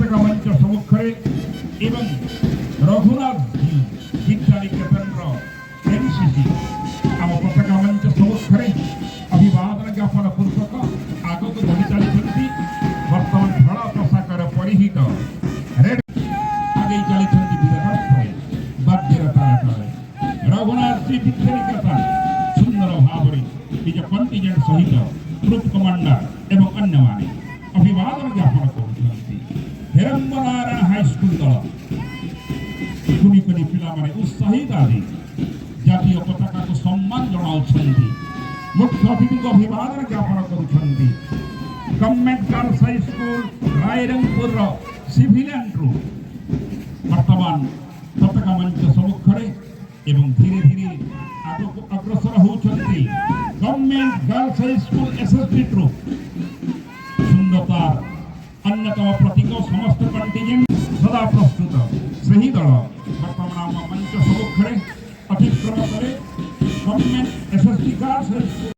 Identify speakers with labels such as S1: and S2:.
S1: पताका मंच सम्मुखें एवं रघुनाथ विद्यानिकेतन एनसीसी आम पताका मंच सम्मुखें अभिवादन ज्ञापन पूर्वक आगत बढ़ी चली बर्तमान धड़ा पोशाक परिहित रेड आगे चली रघुनाथ विद्यानिकेतन सुंदर भाव निज कंटिजेंट सहित ग्रुप कमांडर एवं अन्य माने अभिवादन ज्ञापन कर हेरंबनारायण हाईस्कूल दल कुनी कुनी पिला माने उत्साहित आदि जातीय पताका को सम्मान जनाउछन्ति मुख्य अतिथि को अभिवादन ज्ञापन करुछन्ति government girls high school Rairangpur civilian troop वर्तमान पताका मंच सम्मुखें एवं धीरे धीरे अग्रसर होउछन्ति government girls high school SSB troop सुंदरतार अन्यतम प्रतीक समस्त कंटिजेंट सदा प्रस्तुत सही दल वर्तमान मंच सम्मुखें अतिक्रम करे government SSB girls high school